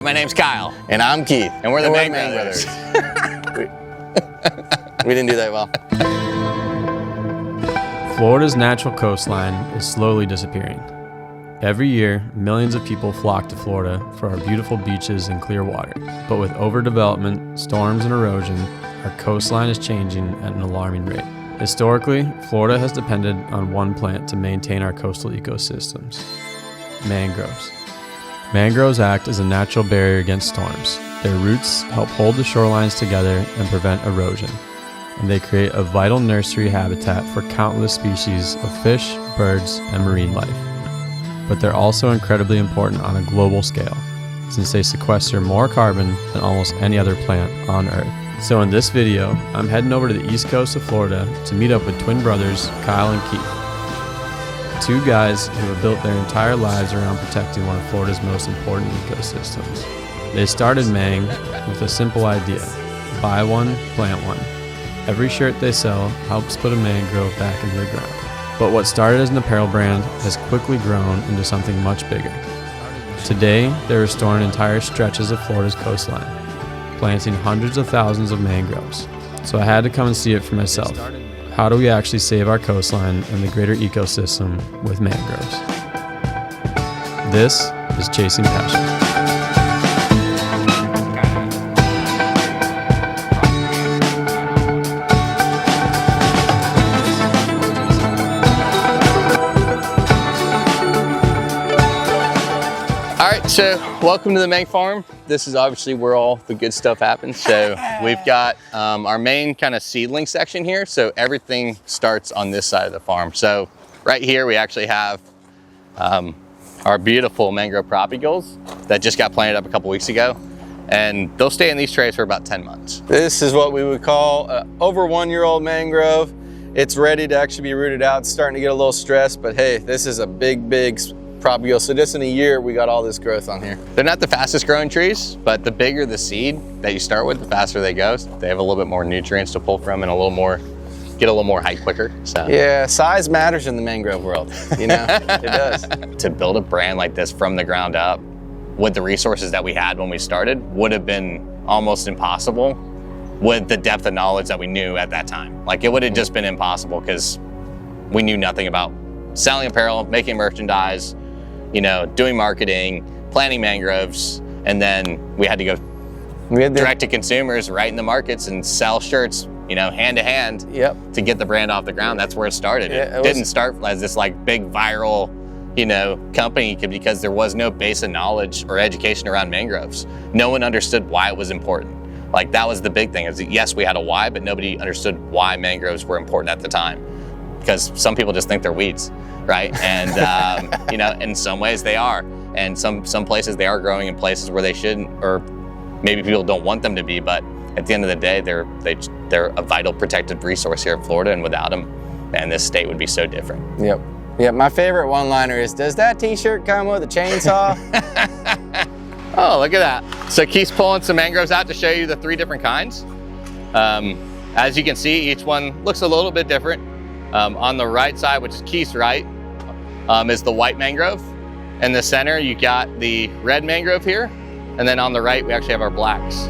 My name's Kyle. And I'm Keith. And we're the MANG brothers. We didn't do that well. Florida's natural coastline is slowly disappearing. Every year, millions of people flock to Florida for our beautiful beaches and clear water. But with overdevelopment, storms, and erosion, our coastline is changing at an alarming rate. Historically, Florida has depended on one plant to maintain our coastal ecosystems: mangroves. Mangroves act as a natural barrier against storms. Their roots help hold the shorelines together and prevent erosion, and they create a vital nursery habitat for countless species of fish, birds, and marine life. But they're also incredibly important on a global scale, since they sequester more carbon than almost any other plant on Earth. So in this video, I'm heading over to the east coast of Florida to meet up with twin brothers Kyle and Keith. Two guys who have built their entire lives around protecting one of Florida's most important ecosystems. They started MANG with a simple idea: buy one, plant one. Every shirt they sell helps put a mangrove back into the ground. But what started as an apparel brand has quickly grown into something much bigger. Today, they're restoring entire stretches of Florida's coastline, planting hundreds of thousands of mangroves. So I had to come and see it for myself. How do we actually save our coastline and the greater ecosystem with mangroves? This is Chasing Passion. All right, so welcome to the MANG farm. This is obviously where all the good stuff happens. So we've got our main kind of seedling section here. So everything starts on this side of the farm. So right here, we actually have our beautiful mangrove propagules that just got planted up a couple weeks ago. And they'll stay in these trays for about 10 months. This is what we would call an over 1-year-old mangrove. It's ready to actually be rooted out. It's starting to get a little stressed, but hey, this is a big propagule. So just in a year, we got all this growth on here. They're not the fastest growing trees, but the bigger the seed that you start with, the faster they go. They have a little bit more nutrients to pull from and get a little more height quicker. So yeah, size matters in the mangrove world, you know, it does. To build a brand like this from the ground up with the resources that we had when we started would have been almost impossible with the depth of knowledge that we knew at that time. Like, it would have just been impossible because we knew nothing about selling apparel, making merchandise, you know, doing marketing, planting mangroves, and then we had to go direct to consumers right in the markets and sell shirts, you know, hand to hand. Yep. To get the brand off the ground. That's where it started. Yeah, it didn't start as this like big viral, you know, company, because there was no base of knowledge or education around mangroves. No one understood why it was important. Like, that was the big thing, is that yes, we had a why, but nobody understood why mangroves were important at the time. Because some people just think they're weeds, right? And you know, in some ways they are, and some places they are growing in places where they shouldn't, or maybe people don't want them to be. But at the end of the day, they're a vital protected resource here in Florida, and without them, man, this state would be so different. Yep. Yeah, my favorite one-liner is, does that t-shirt come with a chainsaw? Oh, look at that. So Keith's pulling some mangroves out to show you the 3 different kinds. As you can see, each one looks a little bit different. On the right side, which is Keith's right, is the white mangrove. In the center, you got the red mangrove here. And then on the right, we actually have our blacks.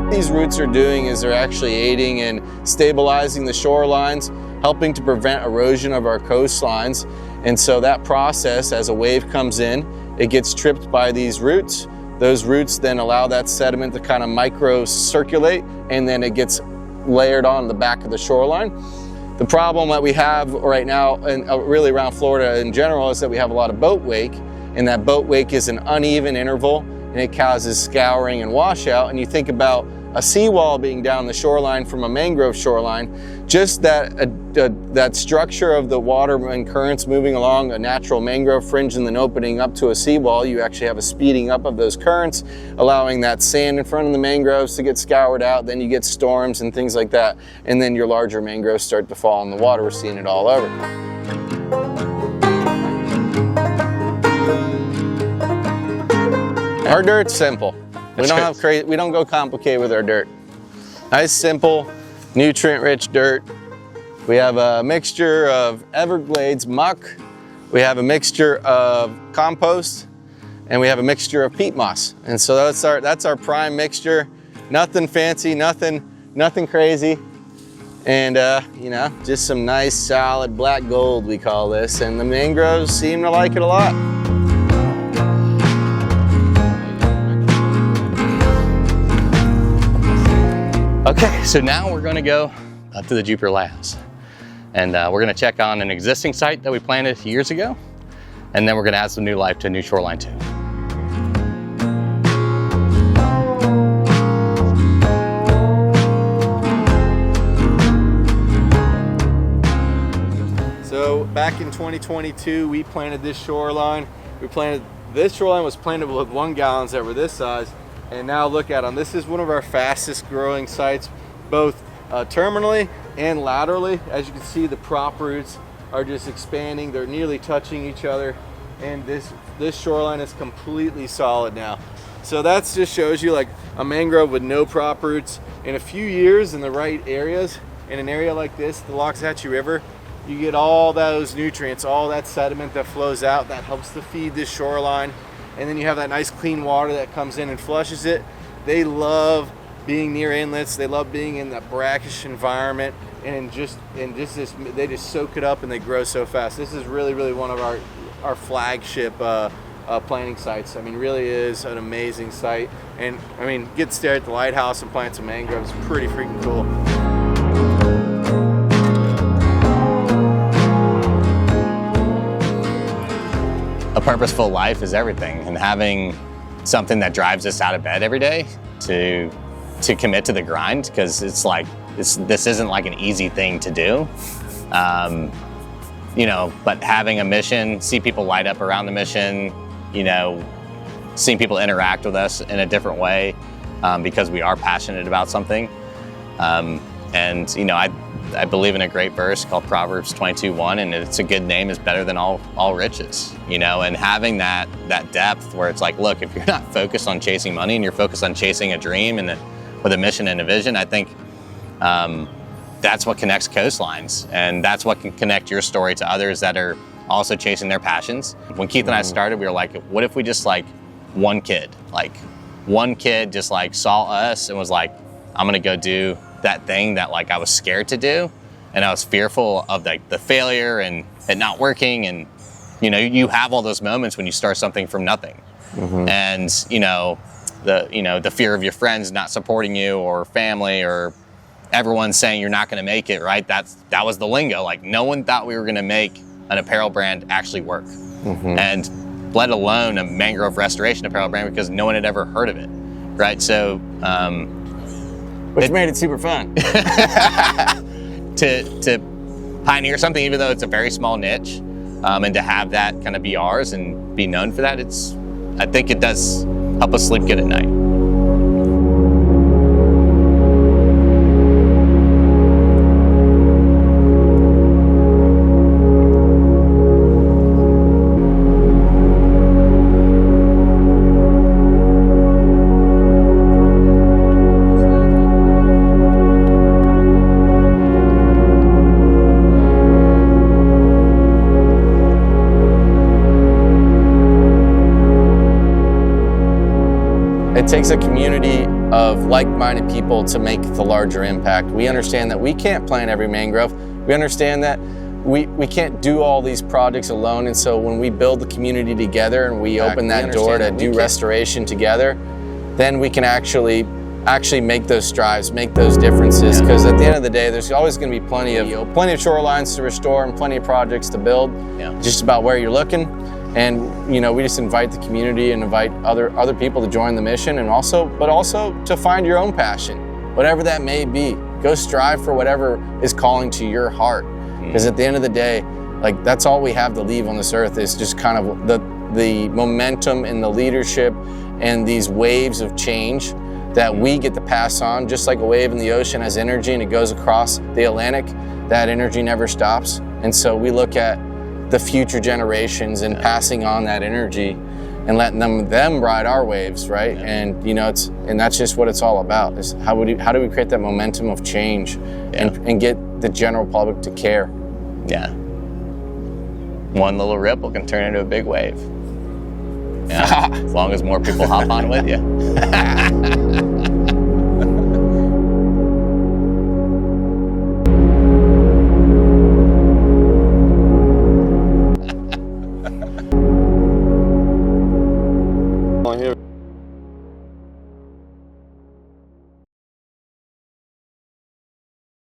What these roots are doing is they're actually aiding in stabilizing the shorelines, helping to prevent erosion of our coastlines. And so that process, as a wave comes in, it gets tripped by these roots. Those roots then allow that sediment to kind of micro-circulate, and then it gets layered on the back of the shoreline. The problem that we have right now, and really around Florida in general, is that we have a lot of boat wake, and that boat wake is an uneven interval, and it causes scouring and washout. And you think about a seawall being down the shoreline from a mangrove shoreline, just that structure of the water and currents moving along a natural mangrove fringe and then opening up to a seawall, you actually have a speeding up of those currents, allowing that sand in front of the mangroves to get scoured out. Then you get storms and things like that, and then your larger mangroves start to fall in the water. We're seeing it all over. Our dirt's simple. We don't go complicated with our dirt. Nice, simple, nutrient-rich dirt. We have a mixture of Everglades muck, we have a mixture of compost, and we have a mixture of peat moss. And so that's our prime mixture. Nothing fancy, nothing crazy. And you know, just some nice solid black gold, we call this. And the mangroves seem to like it a lot. Okay, so now we're gonna go up to the Jupiter Lighthouse. And we're gonna check on an existing site that we planted years ago. And then we're gonna add some new life to a new shoreline too. So back in 2022, we planted this shoreline. This shoreline was planted with 1 gallons that were this size. And now look at them. This is one of our fastest growing sites, both terminally and laterally. As you can see, the prop roots are just expanding. They're nearly touching each other. And this shoreline is completely solid now. So that just shows you like a mangrove with no prop roots. In a few years in the right areas, in an area like this, the Loxahatchee River, you get all those nutrients, all that sediment that flows out that helps to feed this shoreline. And then you have that nice clean water that comes in and flushes it. They love being near inlets. They love being in that brackish environment, and they just soak it up and they grow so fast. This is really one of our flagship planting sites. I mean, really is an amazing site. And I mean, get to stare at the lighthouse and plant some mangroves. Pretty freaking cool. A purposeful life is everything, and having something that drives us out of bed every day to commit to the grind, because it's like this isn't like an easy thing to do, you know. But having a mission, see people light up around the mission, you know, seeing people interact with us in a different way because we are passionate about something, and you know, I believe in a great verse called Proverbs 22:1, and it's a good name is better than all riches, you know. And having that depth where it's like, look, if you're not focused on chasing money and you're focused on chasing a dream and with a mission and a vision, I think that's what connects Coastlines, and that's what can connect your story to others that are also chasing their passions. When Keith and I started, we were like, what if we just like one kid just like saw us and was like, I'm gonna go do that thing that like I was scared to do, and I was fearful of like the failure and it not working. And you know, you have all those moments when you start something from nothing, and you know, the fear of your friends not supporting you, or family, or everyone saying you're not going to make it, right? That was the lingo. Like, no one thought we were going to make an apparel brand actually work, and let alone a mangrove restoration apparel brand, because no one had ever heard of it, right? So which made it super fun. to pioneer something, even though it's a very small niche, and to have that kind of be ours and be known for that, I think it does help us sleep good at night. It takes a community of like-minded people to make the larger impact. We understand that we can't plant every mangrove. We understand that we can't do all these projects alone, and so when we build the community together and we open that door to do restoration together, then we can actually make those strides, make those differences, because at the end of the day, there's always going to be plenty of shorelines to restore and plenty of projects to build, just about where you're looking. And you know, we just invite the community and invite other people to join the mission, and also to find your own passion, whatever that may be. Go strive for whatever is calling to your heart, because at the end of the day, like, that's all we have to leave on this earth, is just kind of the momentum and the leadership and these waves of change that we get to pass on. Just like a wave in the ocean has energy and it goes across the Atlantic, that energy never stops. And so we look at the future generations and passing on that energy and letting them ride our waves, right? And you know, and that's just what it's all about, is how do we create that momentum of change and get the general public to care. One little ripple can turn into a big wave. Yeah, as long as more people hop on with you.